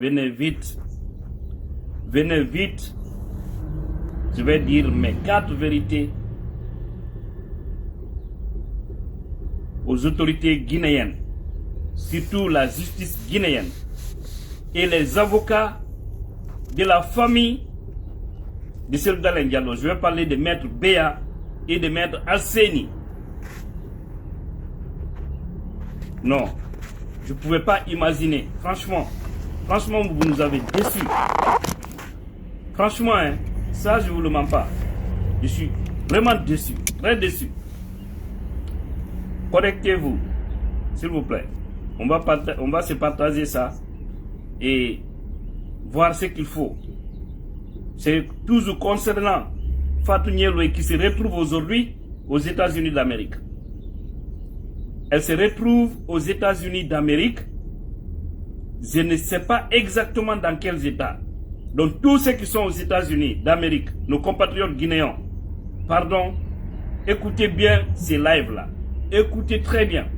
Venez vite. Venez vite. Je vais dire mes 4 vérités aux autorités guinéennes, surtout la justice guinéenne et les avocats de la famille de Cellou Dalein Diallo. Je vais parler de maître Béa et de maître Alseni. Non, je ne pouvais pas imaginer. Franchement, vous nous avez déçus. Franchement, hein, ça, je ne vous le mens pas. Je suis vraiment déçu, très déçu. Connectez-vous, s'il vous plaît. On va se partager ça et voir ce qu'il faut. C'est toujours concernant Fatou Niéloué qui se retrouve aujourd'hui aux États-Unis d'Amérique. Elle se retrouve aux États-Unis d'Amérique. Je ne sais pas exactement dans quels États. Donc tous ceux qui sont aux États-Unis d'Amérique, nos compatriotes guinéens, pardon, écoutez bien ces lives-là. Écoutez très bien.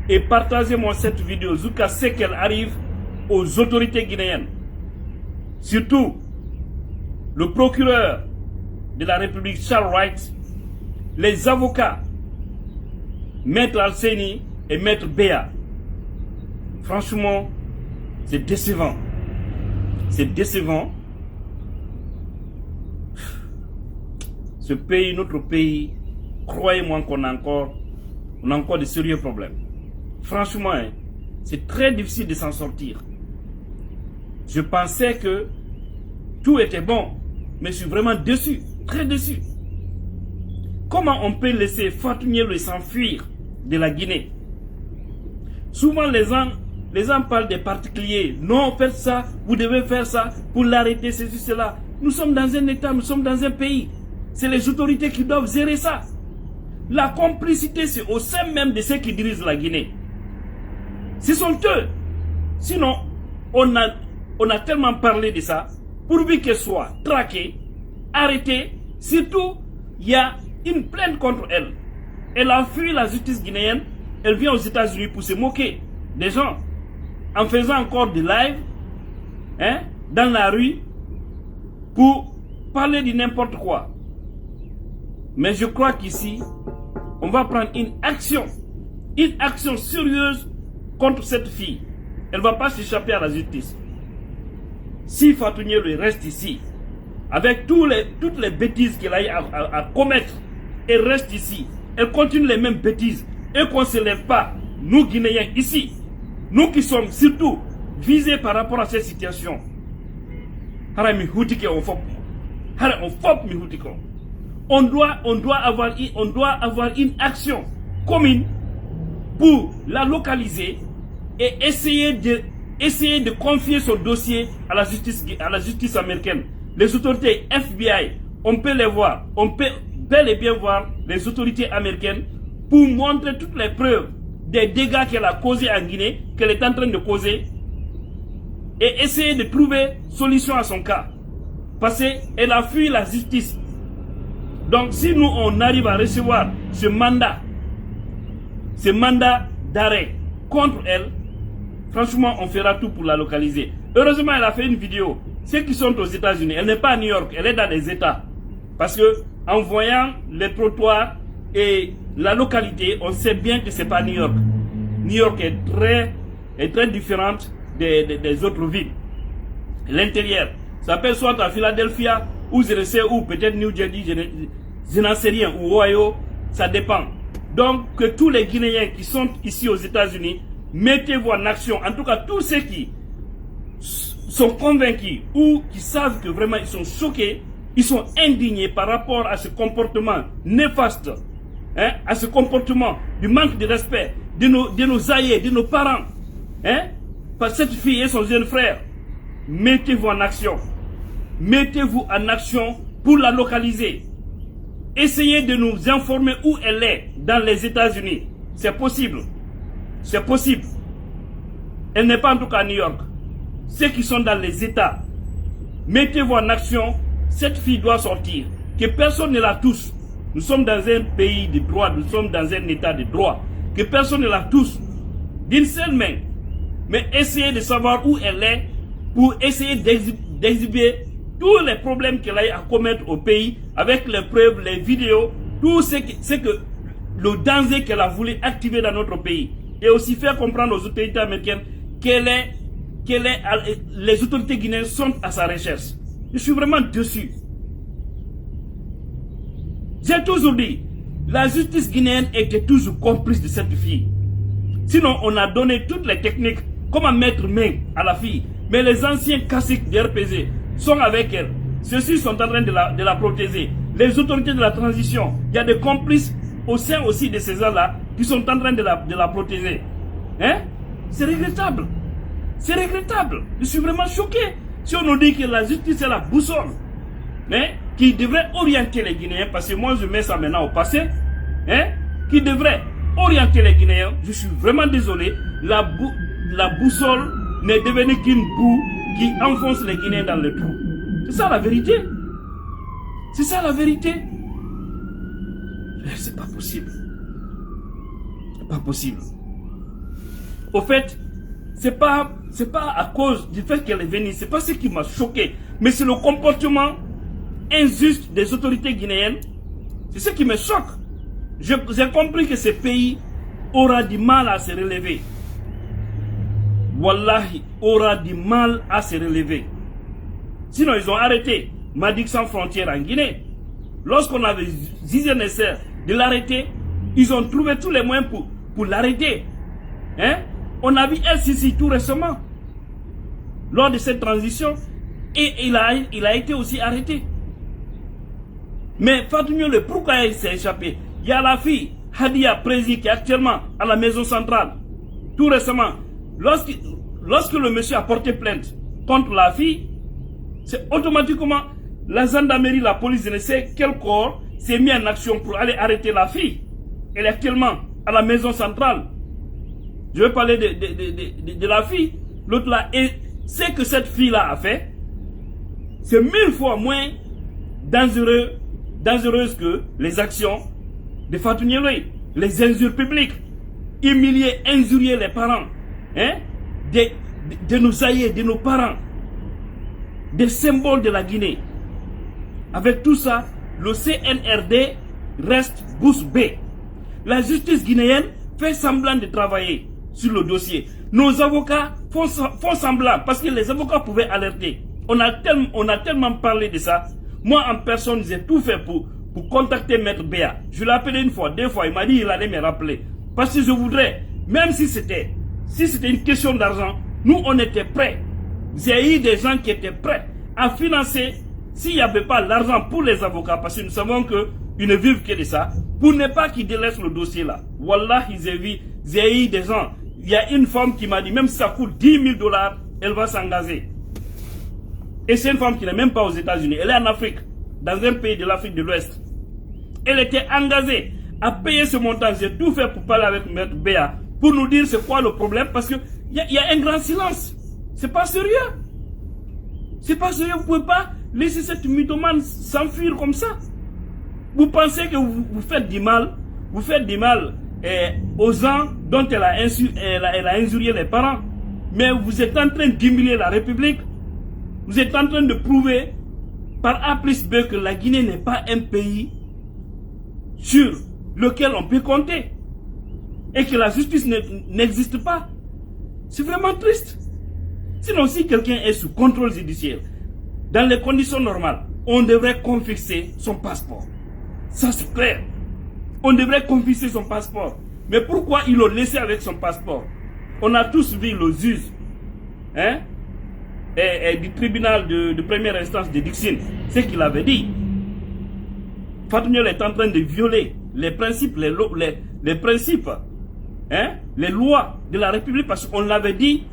Et partagez-moi cette vidéo jusqu'à ce qu'elle arrive aux autorités guinéennes. Surtout, le procureur de la République, Charles Wright, les avocats, Maître Alseni et Maître Béa. Franchement, c'est décevant. C'est décevant. Ce pays, notre pays, croyez-moi qu'on a encore de sérieux problèmes. Franchement, hein, c'est très difficile de s'en sortir. Je pensais que tout était bon, mais je suis vraiment déçu, très déçu. Comment on peut laisser Fatou Niéloué s'enfuir de la Guinée? Souvent les gens parlent des particuliers. Non, faites ça, vous devez faire ça pour l'arrêter, ceci, cela. Nous sommes dans un État, nous sommes dans un pays. C'est les autorités qui doivent gérer ça. La complicité, c'est au sein même de ceux qui dirigent la Guinée. Ce sont eux. Sinon, on a tellement parlé de ça, pourvu qu'elle soit traquée, arrêtée. Surtout, il y a une plainte contre elle. Elle a fui la justice guinéenne. Elle vient aux États-Unis pour se moquer des gens. En faisant encore des lives, hein, dans la rue, pour parler de n'importe quoi. Mais je crois qu'ici, on va prendre une action sérieuse contre cette fille. Elle ne va pas s'échapper à la justice. Si Fatou Niéloué reste ici, avec toutes les bêtises qu'elle a eu à commettre, elle reste ici, elle continue les mêmes bêtises, et qu'on ne se lève pas, nous Guinéens ici, nous qui sommes surtout visés par rapport à cette situation, on doit avoir une action commune pour la localiser et essayer de confier son dossier à la justice américaine. Les autorités FBI, on peut les voir, on peut bel et bien voir les autorités américaines pour montrer toutes les preuves des dégâts qu'elle a causés en Guinée, qu'elle est en train de causer, et essayer de trouver solution à son cas. Parce qu'elle a fui la justice. Donc si nous on arrive à recevoir ce mandat d'arrêt contre elle, franchement on fera tout pour la localiser. Heureusement elle a fait une vidéo. Ceux qui sont aux États-Unis, elle n'est pas à New York, elle est dans les États. Parce que en voyant les trottoirs et la localité, on sait bien que c'est pas New York. New York est très différente des autres villes. L'intérieur, ça peut soit à Philadelphia, ou je ne sais où, peut-être New Jersey, je n'en sais rien, ou Ohio, ça dépend. Donc que tous les Guinéens qui sont ici aux États-Unis, mettez-vous en action. En tout cas, tous ceux qui sont convaincus ou qui savent que vraiment ils sont choqués, ils sont indignés par rapport à ce comportement néfaste, hein, à ce comportement du manque de respect de nos aïeux, de nos parents, hein, par cette fille et son jeune frère. Mettez-vous en action. Mettez-vous en action pour la localiser. Essayez de nous informer où elle est dans les États-Unis. C'est possible. C'est possible. Elle n'est pas en tout cas à New York. Ceux qui sont dans les États, mettez-vous en action. Cette fille doit sortir. Que personne ne la touche. Nous sommes dans un pays de droit. Nous sommes dans un état de droit. Que personne ne la touche. D'une seule main. Mais essayez de savoir où elle est pour essayer d'exhiber tous les problèmes qu'elle a eu à commettre au pays, avec les preuves, les vidéos, tout ce que le danger qu'elle a voulu activer dans notre pays. Et aussi faire comprendre aux autorités américaines les autorités guinéennes sont à sa recherche. Je suis vraiment déçu. J'ai toujours dit, la justice guinéenne était toujours complice de cette fille. Sinon, on a donné toutes les techniques, comment mettre main à la fille. Mais les anciens caciques de RPG sont avec elle. Ceux-ci sont en train de la protéger. Les autorités de la transition, il y a des complices au sein aussi de ces gens-là qui sont en train de la protéger. Hein? C'est regrettable. C'est regrettable. Je suis vraiment choqué. Si on nous dit que la justice est la boussole, hein, qui devrait orienter les Guinéens, parce que moi je mets ça maintenant au passé, hein, qui devrait orienter les Guinéens, je suis vraiment désolé, la boussole n'est devenue qu'une boue qui enfonce les Guinéens dans le trou. C'est ça la vérité. C'est ça la vérité. C'est pas possible. C'est pas possible. Au fait, c'est pas à cause du fait qu'elle est venue, c'est pas ce qui m'a choqué, mais c'est le comportement injuste des autorités guinéennes. C'est ce qui me choque. J'ai compris que ce pays aura du mal à se relever. Wallahi, aura du mal à se relever. Sinon, ils ont arrêté Madic Sans Frontières en Guinée. Lorsqu'on avait jugé nécessaire de l'arrêter, ils ont trouvé tous les moyens pour l'arrêter. Hein? On a vu LCC tout récemment, lors de cette transition, et il a été aussi arrêté. Mais Fatou Niolé, pourquoi il s'est échappé? Il y a la fille, Hadia Prési, qui est actuellement à la maison centrale. Tout récemment, lorsque le monsieur a porté plainte contre la fille, c'est automatiquement la gendarmerie, la police, je ne sais quel corps, s'est mis en action pour aller arrêter la fille. Elle est actuellement à la maison centrale. Je vais parler de la fille. L'autre là, et ce que cette fille-là a fait, c'est 1000 fois moins dangereuse que les actions de Fatou Niolé. Les injures publiques, humilier, injurier les parents, hein, de nos aïeux, de nos parents, des symboles de la Guinée. Avec tout ça, le CNRD reste bouche bée. La justice guinéenne fait semblant de travailler sur le dossier. Nos avocats font semblant, parce que les avocats pouvaient alerter. On a tellement parlé de ça. Moi, en personne, j'ai tout fait pour contacter Maître Béa. Je l'ai appelé une fois, deux fois, il m'a dit qu'il allait me rappeler. Parce que je voudrais, même si c'était une question d'argent, nous, on était prêts. J'ai eu des gens qui étaient prêts à financer, s'il n'y avait pas l'argent pour les avocats, parce que nous savons qu'ils ne vivent que de ça, pour ne pas qu'ils délaissent le dossier là. Wallah, j'ai eu des gens. Il y a une femme qui m'a dit, même si ça coûte 10 000 $, elle va s'engager. Et c'est une femme qui n'est même pas aux États-Unis. Elle est en Afrique, dans un pays de l'Afrique de l'Ouest. Elle était engagée à payer ce montant. J'ai tout fait pour parler avec Maître Béa, pour nous dire c'est quoi le problème, parce qu'il y a un grand silence. C'est pas sérieux. C'est pas sérieux. Vous pouvez pas laisser cette mythomane s'enfuir comme ça. Vous pensez que vous faites du mal. Vous faites du mal aux gens dont elle a injurié les parents. Mais vous êtes en train d'humilier la République. Vous êtes en train de prouver par A plus B que la Guinée n'est pas un pays sur lequel on peut compter. Et que la justice n'existe pas. C'est vraiment triste. Sinon, si quelqu'un est sous contrôle judiciaire, dans les conditions normales, on devrait confisquer son passeport. Ça, c'est clair. On devrait confisquer son passeport. Mais pourquoi ils l'ont laissé avec son passeport? On a tous vu le juge, hein, du tribunal de première instance de Dixine, ce qu'il avait dit. Fatou Niolé est en train de violer les principes, les principes, hein, les lois de la République, parce qu'on l'avait dit,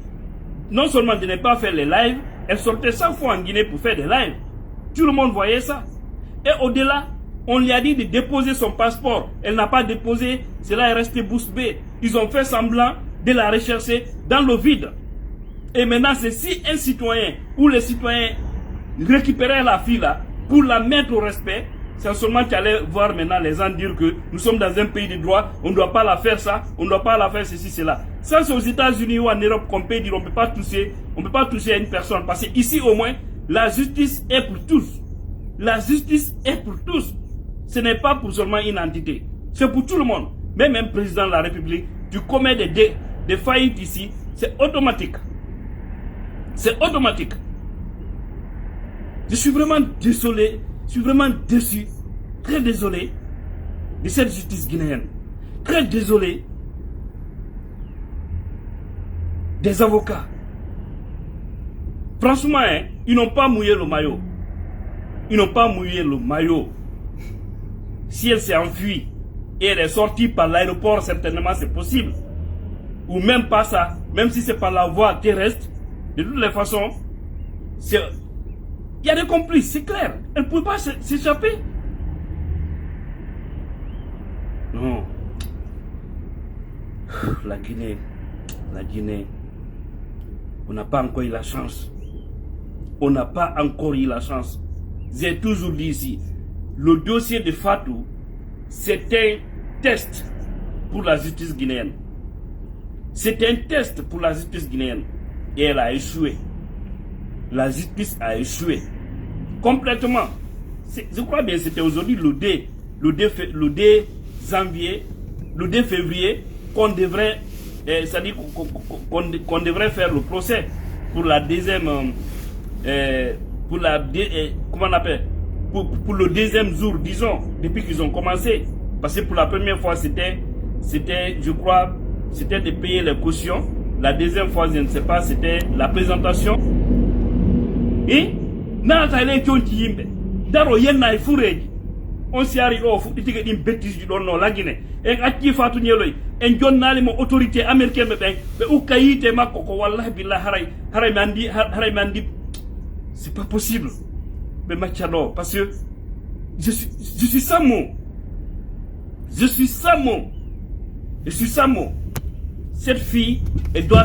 non seulement de ne pas faire les lives, elle sortait 100 fois en Guinée pour faire des lives. Tout le monde voyait ça. Et au-delà, on lui a dit de déposer son passeport. Elle n'a pas déposé, cela est resté bouche bée. Ils ont fait semblant de la rechercher dans le vide. Et maintenant, c'est si un citoyen ou les citoyens récupéraient la fille là pour la mettre au respect, c'est seulement tu allais voir maintenant les gens dire que nous sommes dans un pays de droit, on ne doit pas la faire ça, on ne doit pas la faire ceci, cela. Ça, c'est aux États-Unis ou en Europe qu'on peut dire on ne peut pas toucher à une personne. Parce qu'ici, au moins, la justice est pour tous. La justice est pour tous. Ce n'est pas pour seulement une entité. C'est pour tout le monde. Même un président de la République, tu commets des faillites ici, c'est automatique. C'est automatique. Je suis vraiment désolé, je suis vraiment déçu, très désolé de cette justice guinéenne. Très désolé des avocats. Franchement, hein, ils n'ont pas mouillé le maillot. Ils n'ont pas mouillé le maillot. Si elle s'est enfuie et elle est sortie par l'aéroport, certainement c'est possible. Ou même pas ça, même si c'est par la voie terrestre, de toutes les façons, il y a des complices, c'est clair. Elle ne pouvait pas s'échapper. Non. La Guinée, on n'a pas encore eu la chance. On n'a pas encore eu la chance. J'ai toujours dit ici, le dossier de Fatou, c'est un test pour la justice guinéenne. C'est un test pour la justice guinéenne. Et elle a échoué. La justice a échoué. Complètement. Je crois bien que c'était aujourd'hui le 2 février qu'on devrait, c'est-à-dire qu'on devrait faire le procès pour la deuxième, comment on appelle, pour le deuxième jour, disons, depuis qu'ils ont commencé. Parce que pour la première fois, c'était, je crois, c'était de payer les cautions. La deuxième fois, je ne sais pas, c'était la présentation. Et, on s'y arrive au foot, il y a une bêtise du don, la Guinée. Et à qui fait tout nielo, et John Nali, mon autorité américaine, mais où Kaïte, ma coco, wallah, billah, haray, c'est pas possible. Mais Machado, parce que je suis Samo. Je suis Samo. Cette fille, elle doit